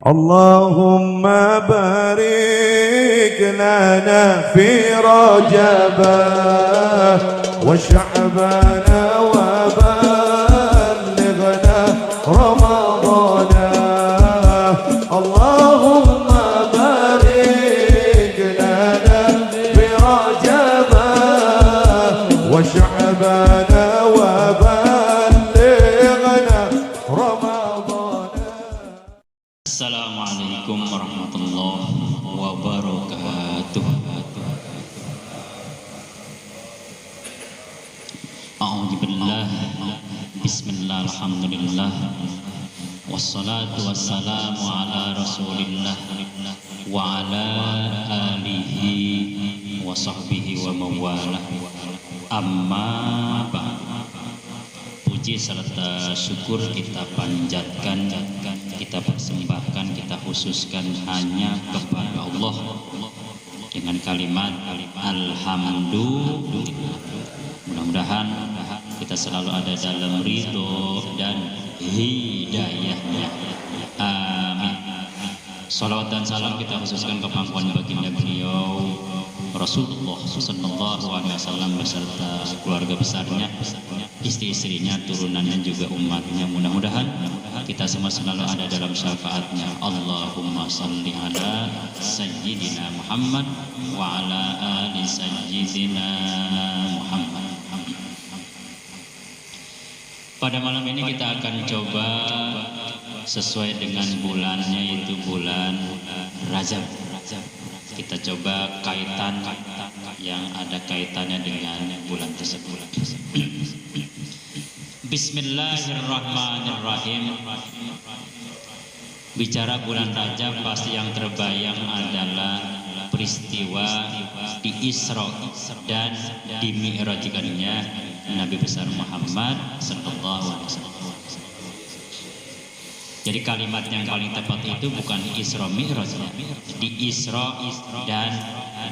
اللهم بارك لنا في رجب وشعبان وبلغنا رمضان. اللهم بارك لنا في رجب وشعبان وبلغنا رمضان. Assalamualaikum warahmatullahi wabarakatuh. A'udzubillah. Bismillah, alhamdulillah. Wassalatu wassalamu ala rasulillah wa ala alihi wa sahbihi wa mawalah. Amma ba'd. Puji serta syukur kita panjatkan, kita persembahkan, kita khususkan hanya kepada Allah dengan kalimat alhamdulillah. Mudah-mudahan kita selalu ada dalam ridho dan hidayahnya. Amin. Salawat dan salam kita khususkan ke pangkuan baginda beliau Rasulullah sallallahu alaihi wasallam beserta keluarga besarnya, istri-istrinya, turunannya, juga umatnya. Mudah-mudahan kita semua selalu ada dalam syafaatnya. Allahumma salli ala sayyidina Muhammad wa ala ali sayyidina Muhammad. Pada malam ini kita akan coba sesuai dengan bulannya, yaitu bulan Rajab. Kita coba kaitan yang ada kaitannya dengan bulan tersebut. Bismillahirrahmanirrahim. Bicara bulan Rajab, pasti yang terbayang adalah peristiwa di Isra dan di Mi'rajkannya Nabi besar Muhammad sallallahu alaihi wasallam. Jadi kalimat yang paling tepat itu bukan Isra Mi'raj, di Isra dan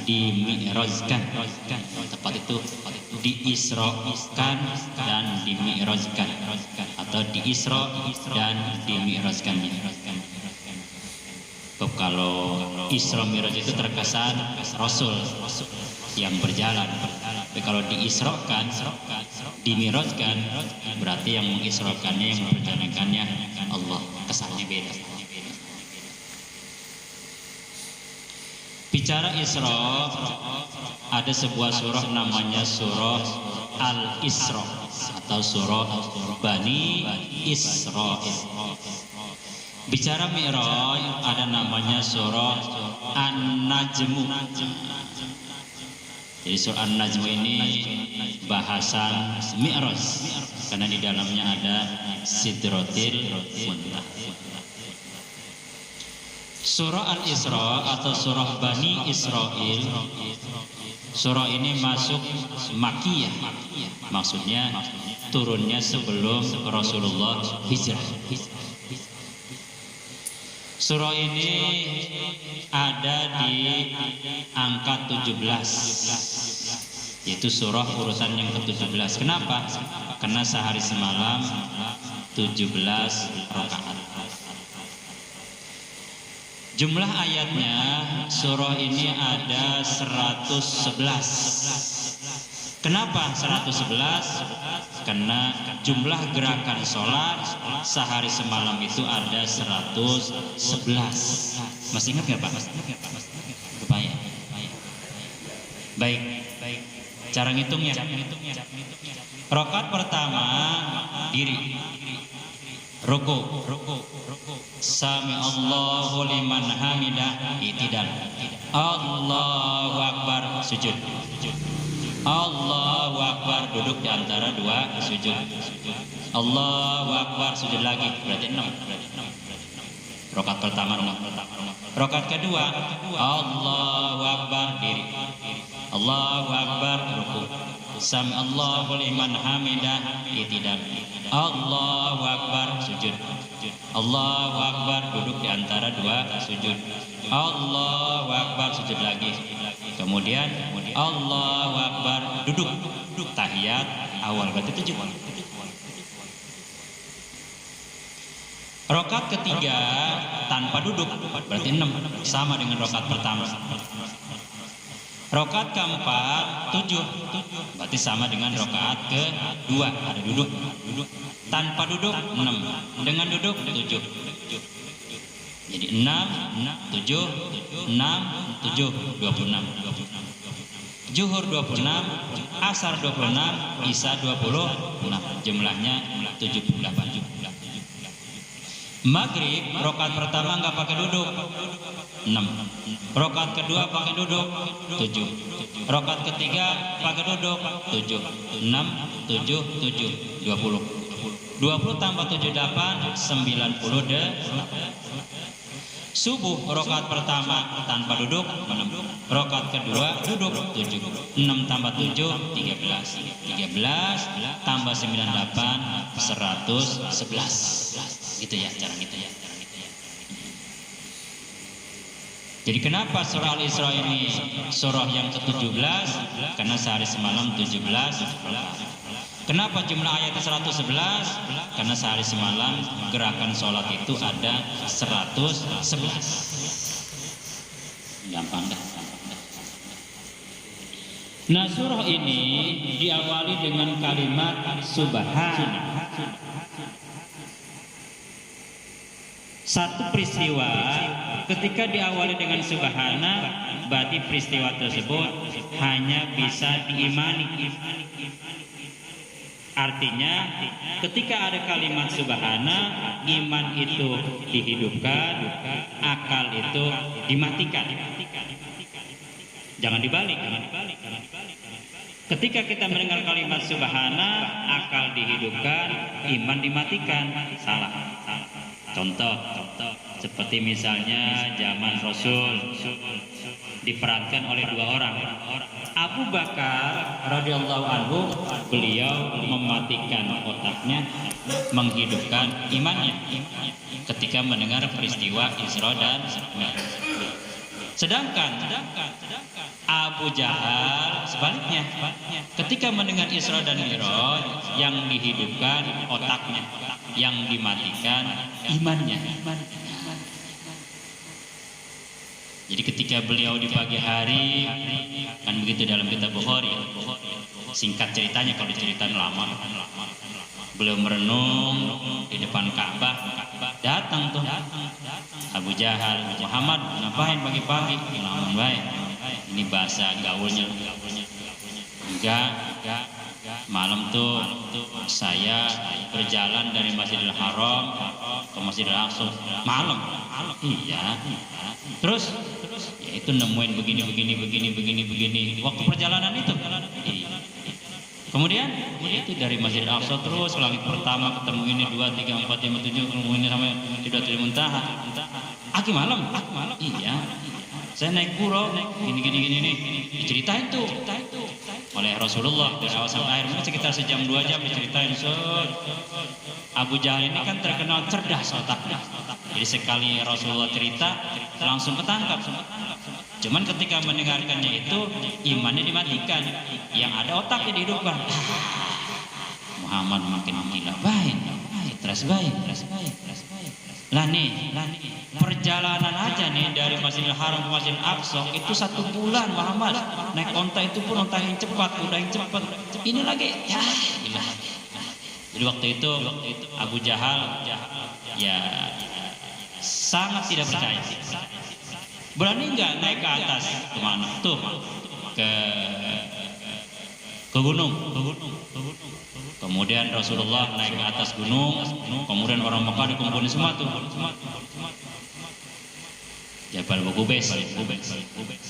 di Mi'rajkan. Tepat itu di Isra'kan dan di Mi'rajkan, atau di Isra dan di Mi'rajkan. Kalau Isra Mi'raj itu terkesan Rasul yang berjalan. Tapi kalau di Isra'kan, di Mi'rajkan, berarti yang mengisrakannya, yang memperjalankannya Allah. Kesannya beda. Bicara Isra, ada sebuah surah namanya surah Al-Isra atau surah Bani Israil. Bicara Mi'raj, ada namanya surah An-Najmu. Jadi surah An-Najmu ini bahasan Mi'raj, karena di dalamnya ada Sidratil Muntaha. Surah Al-Isra atau surah Bani Israil, surah ini masuk Makkiyah, maksudnya turunnya sebelum Rasulullah hijrah. Surah ini ada di angka 17, yaitu surah urutan yang ke-17. Kenapa? Karena sehari semalam 17 rakaat. Jumlah ayatnya surah ini ada 111. Kenapa 111? Karena jumlah gerakan sholat sehari semalam itu ada 111. Masih ingat nggak Pak? Kebayang. Baik. Cara ngitungnya. Rakaat pertama diri. Ruku. Sami Allahu liman hamidah, i'tidal. Allahu akbar, sujud. Allahu akbar, duduk di antara dua sujud. Allahu akbar, sujud lagi, berarti 6. Rakaat pertama 6. Rakaat kedua, Allahu akbar, diri. Allahu akbar, ruku. Sami Allahu liman hamidah, i'tidal. Allahu akbar, sujud. Allahu akbar, duduk di antara dua sujud. Allahu akbar, sujud lagi. Kemudian Allahu akbar, duduk. Tahiyat awal, berarti 7. Rakaat ketiga tanpa duduk berarti 6, sama dengan rakaat pertama. Rakaat keempat 7, berarti sama dengan rakaat kedua, ada duduk. Tanpa duduk 6, dengan duduk 7. Jadi 6, 7, 6, 7, 26. Zuhur 26, asar 26, isya 26. Jumlahnya 78. Maghrib rakaat pertama nggak pakai duduk 6, rakaat kedua pakai duduk 7, rakaat ketiga pakai duduk 7, 6, 7, 7, 20. 20 tambah 78, 90 deh. Subuh rakaat pertama tanpa duduk 6, rakaat kedua duduk 7, 6 tambah 7 13, 13 tambah 98 111. Gitu ya cara gitu ya. Jadi kenapa surah Al-Isra ini surah yang ke-17? Karena sehari semalam 17. Kenapa jumlah ayatnya 111? Karena sehari semalam gerakan sholat itu ada 111. Gampang dah. Nah, surah ini diawali dengan kalimat subhan. Satu peristiwa ketika diawali dengan subhana, berarti peristiwa tersebut hanya bisa diimani. Artinya ketika ada kalimat subhana, iman itu dihidupkan, akal itu dimatikan. Jangan dibalik. Ketika kita mendengar kalimat subhana, akal dihidupkan, iman dimatikan. Salah. Contoh seperti misalnya zaman Rasul diperankan oleh 2 orang. Abu Bakar radhiyallahu anhu, beliau mematikan otaknya, menghidupkan imannya ketika mendengar peristiwa Isra dan Mi'raj. Sedangkan Abu Jahal sebaliknya, ketika mendengar Isra dan Mi'raj, yang dihidupkan otaknya, yang dimatikan imannya. Jadi ketika beliau di pagi hari, kan begitu dalam kitab Bukhari, singkat ceritanya, kalau diceritain lama, beliau merenung di depan Ka'bah, datang tuh Abu Jahal, Muhammad ngapain pagi-pagi? Ngelamun baik. Ini bahasa gaulnya. Enggak, malam tuh saya berjalan dari Masjidil Haram ke Masjidil Aqsa. Malam? Iya. Terus ya itu nemuin begini. Waktu perjalanan itu. Iya. Kemudian itu dari Masjidil Aqsa terus langit pertama ketemu ini 2, 3, 4, 5, 7, ketemu ini sampai Sidratul Muntaha. Aki malam? Iya. Saya naik pura, gini nih, diceritain tuh oleh Rasulullah dari awal sampai akhir, sekitar sejam 2 jam diceritain. Abu Jahal ini kan terkenal cerdas otaknya. Jadi sekali Rasulullah cerita langsung ketangkap. Cuman ketika mendengarkannya itu imannya dimatikan, yang ada otaknya dihidupkan. Muhammad makin gila, baik, terus baik. Lah nih, perjalanan aja nih dari Masjidil Haram ke Masjidil Aqsa itu 1 bulan Muhammad. Naik onta itu pun onta yang cepat, kuda yang cepat. Ini lagi, ya gila. Jadi waktu itu Abu Jahal ya sangat tidak percaya. Berani nggak naik ke atas? Kemana? Tuh ke gunung. Kemudian Rasulullah naik ke atas gunung, kemudian orang Mekah dikumpulin semua tuh. Jabal Bukubes.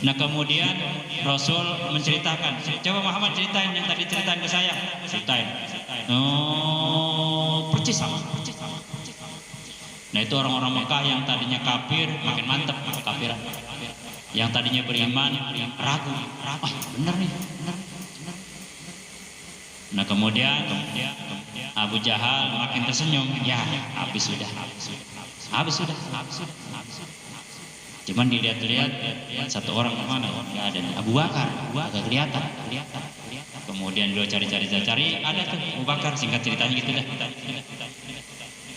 Nah kemudian Rasul menceritakan, coba Muhammad ceritain yang tadi ceritain ke saya. Ceritain. Oh, percis sama. Nah itu orang-orang Mekah yang tadinya kafir makin mantep kafiran. Yang tadinya beriman ragu. Bener nih. Nah kemudian Abu Jahal makin tersenyum. Ya habis sudah. Cuman dilihat-lihat satu orang kemana? Nggak ada. Abu Bakar agak kelihatan. Kemudian beliau cari, ada tuh Abu Bakar. Singkat ceritanya gitu dah.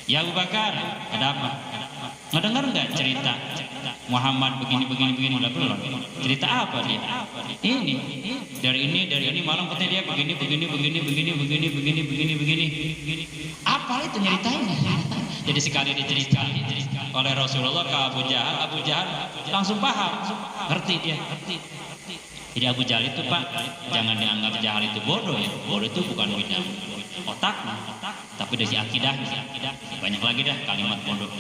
Ya Abu Bakar, ada apa? Ngedengar nggak cerita Muhammad begini udah belum? Cerita apa dia? Ini dari ini malam katanya dia begini. Apa itu nyeritainnya? Jadi sekali diceritakan oleh Rasulullah ke Abu Jahal langsung paham, ngerti dia. Jadi Abu Jahal itu Pak, jangan dianggap Jahal itu bodoh ya. Bodoh itu bukan bidang otaknya, tapi dari akidahnya. Banyak lagi dah kalimat bodoh.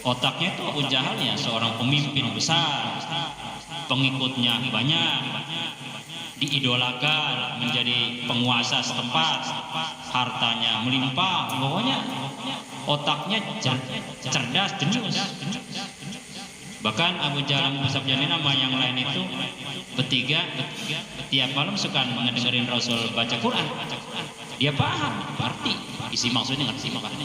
Otaknya itu Abu Jahal ya seorang pemimpin besar, pengikutnya banyak, diidolakan menjadi penguasa setempat, hartanya melimpah, pokoknya otaknya cerdas, jenius. Bahkan Abu Jahal musabjani nama yang lain itu bertiga tiap malam suka mendengarin Rasul baca Quran. Dia paham, ngerti isi maksudnya, ngerti makanya.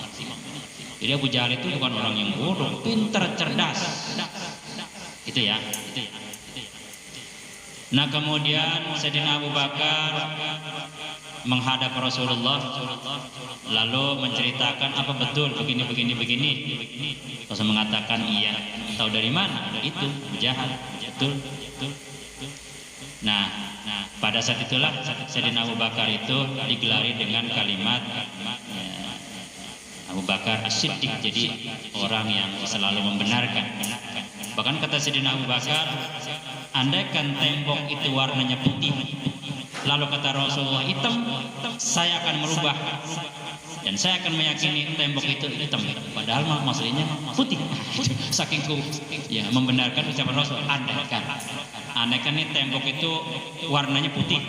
Jadi Abu Jahal itu bukan orang yang bodoh, pintar, cerdas. Itu ya. Nah kemudian Sayyidina Abu Bakar menghadap Rasulullah lalu menceritakan apa betul begini. Rasul mengatakan iya. Tahu dari mana? Itu Abu Jahal. Betul. Nah pada saat itulah Sayyidina Abu Bakar itu digelari dengan kalimat Abu Bakar As-Siddiq, jadi orang yang selalu membenarkan. Bahkan kata Sayyidina Abu Bakar, andaikan tembok itu warnanya putih, lalu kata Rasulullah hitam, saya akan merubah dan saya akan meyakini tembok itu hitam, padahal maksudnya putih. Saking ya membenarkan ucapan Rasul. Andaikan nih tembok itu warnanya putih,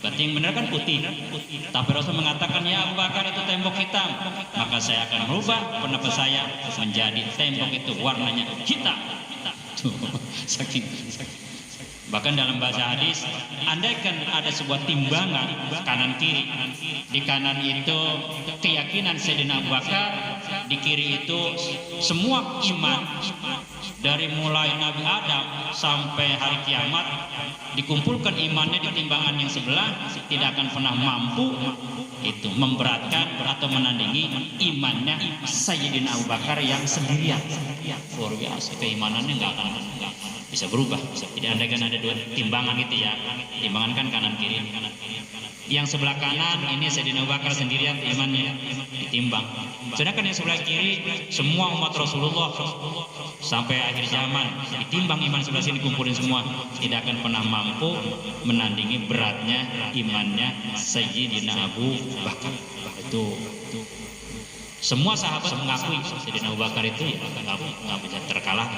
berarti yang benar kan putih. Tapi Rasul mengatakan ya Abu Bakar itu tembok hitam, maka saya akan merubah pendapat saya menjadi tembok itu warnanya hitam. Saking. Bahkan dalam bahasa hadis, andaikan ada sebuah timbangan kanan kiri, di kanan itu keyakinan Sayyidina Abu Bakar, di kiri itu semua iman dari mulai Nabi Adam sampai hari kiamat, dikumpulkan imannya di timbangan yang sebelah, tidak akan pernah mampu itu memberatkan atau menandingi imannya Sayyidina Abu Bakar yang sendirian. Luar biasa, keimanannya nggak akan bisa berubah. Jadi andaikan ada dua timbangan gitu ya, timbangan kan kanan kiri. Yang sebelah kanan ini Sayyidina Abu Bakar sendirian imannya ditimbang. Sedangkan yang sebelah kiri semua umat Rasulullah sampai akhir zaman ditimbang, iman sebelah sini dikumpulin semua, tidak akan pernah mampu menandingi beratnya imannya Sayyidina Abu Bakar. Itu semua sahabat mengakui Sayyidina Abu Bakar itu ya nggak bisa terkalah.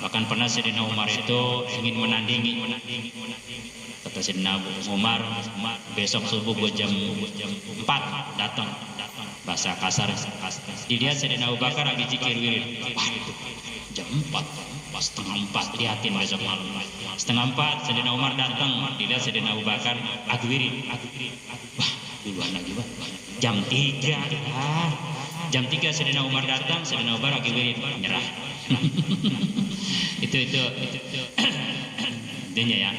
Bahkan pernah Sayyidina Umar itu ingin menandingi. Kata Sayyidina Umar, besok subuh gue jam 4 datang. Bahasa kasar. Dilihat Sayyidina Abu Bakar lagi zikir wirid. Waduh, jam 4, setengah 4, lihatin besok malam. Setengah 4 Sayyidina Umar datang. Dilihat Sayyidina Abu Bakar lagi wirid. Wah, duluan lagi Pak. Jam 3 Jam 3 Sayyidina Umar datang, Sayyidina Umar lagi wirid, nyerah. itu intinya ya.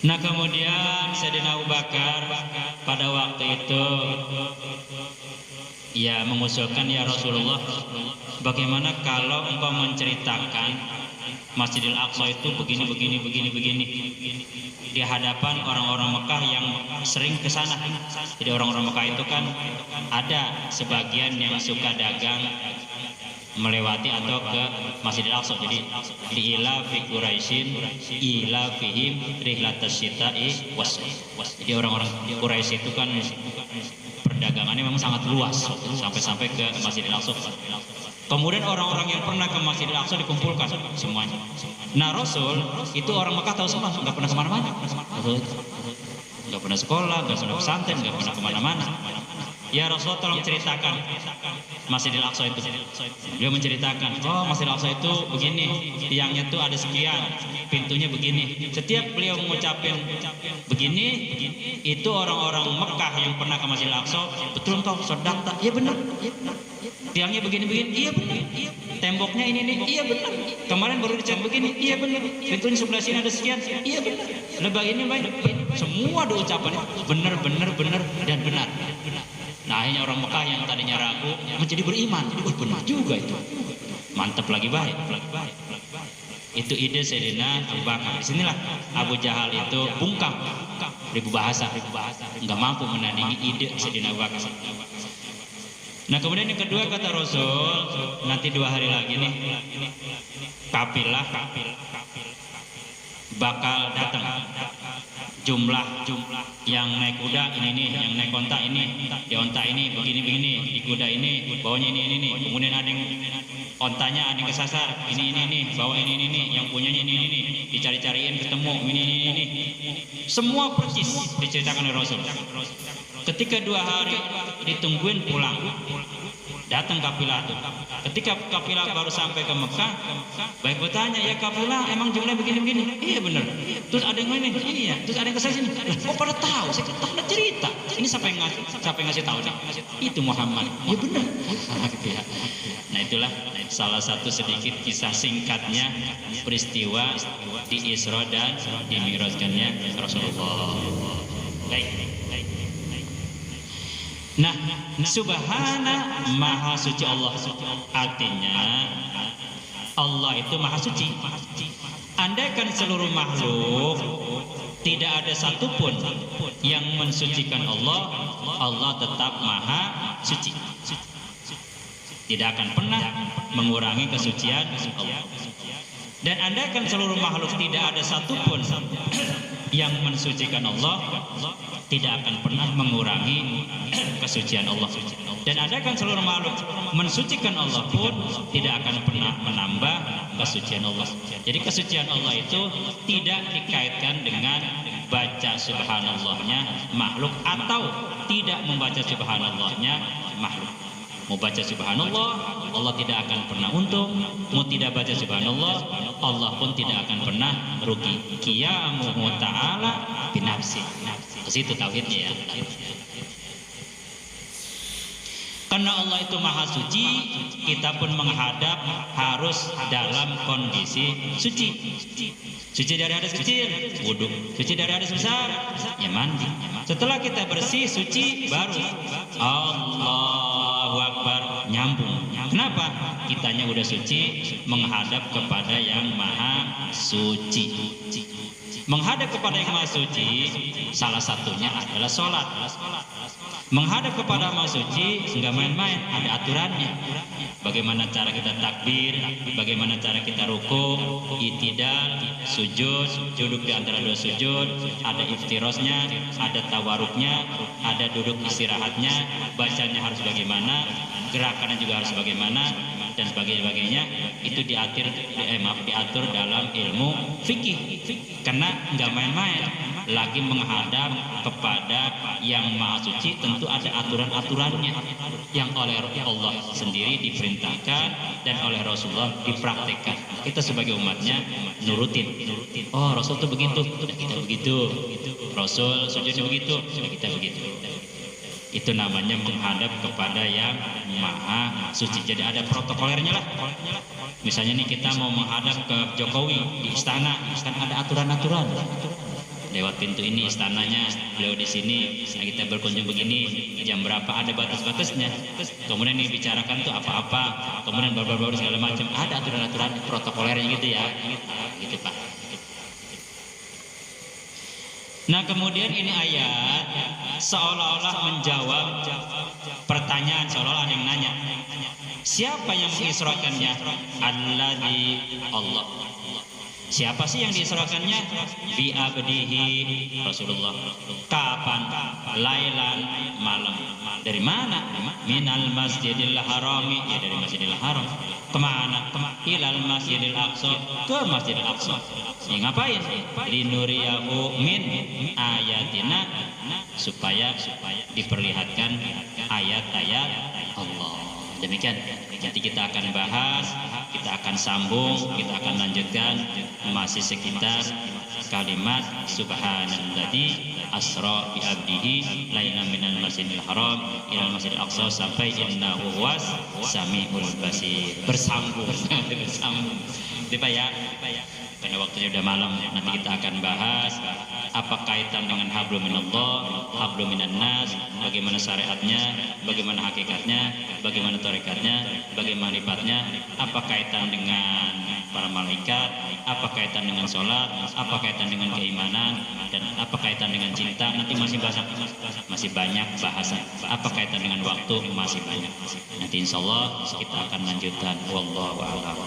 Nah kemudian Sayyidina Abu Bakar pada waktu itu ya mengusulkan, ya Rasulullah, bagaimana kalau engkau menceritakan Masjidil Aqsa itu begini di hadapan orang-orang Mekah yang sering ke sana. Jadi orang-orang Mekah itu kan ada sebagian yang suka dagang melewati atau ke Masjidil Aqsa. Jadi ila fi Quraisyin ila fihim rihlatas syita'i was. Jadi orang-orang Quraisy itu kan perdagangannya memang sangat luas sampai ke Masjidil Aqsa. Kemudian orang-orang yang pernah ke Masjidil Aqsa dikumpulkan semuanya. Nah Rasul itu orang Mekah tahu semua, nggak pernah kemana-mana, nggak pernah sekolah, nggak pernah pesantren, nggak pernah kemana-mana. Ya Rasul tolong ceritakan Masjidil Aqsa itu. Beliau menceritakan, oh Masjidil Aqsa itu begini, tiangnya tuh ada sekian, pintunya begini. Setiap beliau mengucapin begini, itu orang-orang Mekah yang pernah ke Masjidil Aqsa, betul toh saudara? Iya benar. Tiangnya begini-begini, iya benar. Temboknya ini nih, iya benar. Kemarin baru dicat begini, iya benar. Pintunya sebelah sini ada sekian, iya benar. Lebah ini baik, semua ada ucapannya benar dan benar. Nah akhirnya orang Mekah yang tadinya ragu menjadi beriman. Benar juga itu. Mantap lagi baik. Itu ide Sayyidina Abu Bakar. Disinilah Abu Jahal itu bungkam, ribu bahasa, nggak mampu menandingi ide Sayyidina Abu Bakar. Nah kemudian yang kedua kata Rasul, nanti 2 hari lagi nih kafilah bakal datang. Jumlah yang naik kuda ini nih, yang naik onta ini, di onta ini begini, di kuda ini bawanya ini. Kemudian ada yang ontanya ada yang kesasar, ini, bawa ini, yang punyanya ini, dicari-cariin ketemu ini. Semua persis diceritakan oleh Rasul. Ketika 2 hari ditungguin pulang, datang kafilah itu. Ketika kafilah baru sampai ke Mekah, baik bertanya, ya kafilah emang jumlahnya begini? Iya benar. Terus ada yang ini? Iya. Terus ada yang kesana sini? Kok pada tahu? Saya pernah cerita. Ini siapa yang ngasih tahu nih? Itu Muhammad. Ya benar. Gitu ya. Nah itulah salah satu sedikit kisah singkatnya peristiwa di Isra dan di Mi'rajkannya Rasulullah. Baik. Nah, subhana maha suci Allah. Artinya Allah itu maha suci. Andaikan seluruh makhluk tidak ada satupun yang mensucikan Allah, Allah tetap maha suci. Tidak akan pernah mengurangi kesucian Allah. Dan andaikan seluruh makhluk tidak ada satupun yang mensucikan Allah, tidak akan pernah mengurangi kesucian Allah. Dan andaikan seluruh makhluk mensucikan Allah pun tidak akan pernah menambah kesucian Allah. Jadi kesucian Allah itu tidak dikaitkan dengan baca subhanallahnya makhluk atau tidak membaca subhanallahnya makhluk. Mau baca subhanallah, Allah tidak akan pernah untung. Mau tidak baca subhanallah, Allah pun tidak akan pernah rugi. Qiyamuhu ta'ala binafsi. Ke situ tauhidnya ya. Karena Allah itu maha suci, kita pun menghadap harus dalam kondisi suci. Suci dari hadas kecil, wudhu. Suci dari hadas besar, ya mandi. Setelah kita bersih, suci, baru Allahu Akbar, nyambung. Kenapa? Kitanya udah suci, menghadap kepada yang maha suci. Menghadap kepada yang maha suci, salah satunya adalah sholat. Menghadap kepada maha suci, nggak main-main, ada aturannya. Bagaimana cara kita takbir, bagaimana cara kita ruku, itidal, sujud, duduk di antara 2 sujud, ada iftirosnya, ada tawaruknya, ada duduk istirahatnya, bacanya harus bagaimana, gerakannya juga harus bagaimana, dan sebagainya. Itu diatur dalam ilmu fikih. Karena nggak main-main, lagi menghadap kepada yang maha suci tentu ada aturan-aturannya yang oleh Allah sendiri diperintahkan dan oleh Rasulullah dipraktekkan. Kita sebagai umatnya nurutin. Oh Rasul itu begitu, kita begitu. Rasul sujudnya begitu, kita begitu. Itu namanya menghadap kepada yang maha suci. Jadi ada protokolernya lah. Misalnya nih kita mau menghadap ke Jokowi di istana, kan ada aturan-aturan. Lewat pintu ini istananya, beliau di sini, nah kita berkunjung begini, jam berapa, ada batas-batasnya. Kemudian dibicarakan tuh apa-apa, kemudian baru segala macam, ada aturan-aturan protokolernya gitu ya, gitu Pak. Nah kemudian ini ayat seolah-olah menjawab pertanyaan, seolah-olah ada yang nanya, siapa yang mengisrakannya? Alladzi Allah. Siapa sih yang diisrakannya? Bi abdihi Rasulullah. Kapan? Lailan, malam. Dari mana? Minal masjidil harami, ya dari masjidil haram. Kemana? Ilal masjidil aqsa, ke masjidil aqsa. Ya ngapain? Linuriyahu min ayatina, supaya diperlihatkan ayat-ayat Allah. Demikian. Nanti kita akan bahas, kita akan sambung, kita akan lanjutkan masih sekitar kalimat subhanalladzi asra bi abdihi lailan minal masjidil haram ilal masjidil aqsa sampai innahu huwas samiul basir. Bersambung. Bersambung. Gitu Pak ya. karena waktunya udah malam. Nanti kita akan bahas apa kaitan dengan hablum minallah, hablum minan nas, bagaimana syariatnya, bagaimana hakikatnya, bagaimana tarekatnya, bagaimana libatnya, apa kaitan dengan para malaikat, apa kaitan dengan sholat, apa kaitan dengan keimanan, dan apa kaitan dengan cinta. Nanti masih banyak bahasan. Apa kaitan dengan waktu, masih banyak. Nanti insya Allah kita akan lanjutkan. Wallahu a'lam.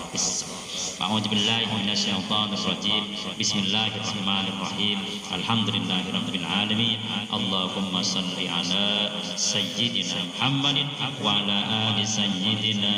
A'udzubillahi minasyaitonirrajim. Bismillahirrahmanirrahim. Alhamdulillahirabbil alamin. Allahumma shalli ala sayyidina Muhammadin wa ala ali sayyidina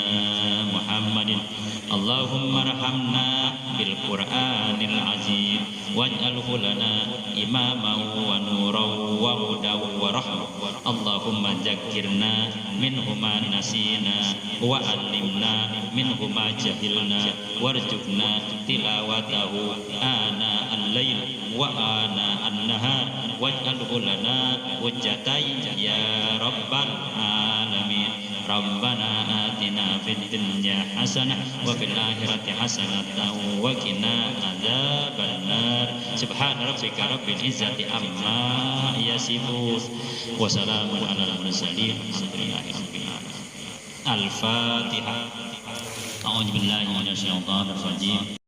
Muhammadin. Allahumma arhamna bil Qur'anil azim waj'alhu lana imaman wa nuran wa hudan wa rahmah. Allahumma zakkirna minhu ma nasina wa 'allimna minhu ma jahilna warzuqna tilawatahu ana al-lail wa ana an-nahar waj'alhu lana hujjatan ya rabbal alamin. Rabbana atina fid dunya hasanah wa fil akhirati hasanatan wa qina adzabannar. Subhana rabbika rabbil izzati amma yasifun wa salamun alal mursalin walhamdulillahi rabbil alamin. Al-Fatihah. A'udzu billahi minasyaitonir rajim.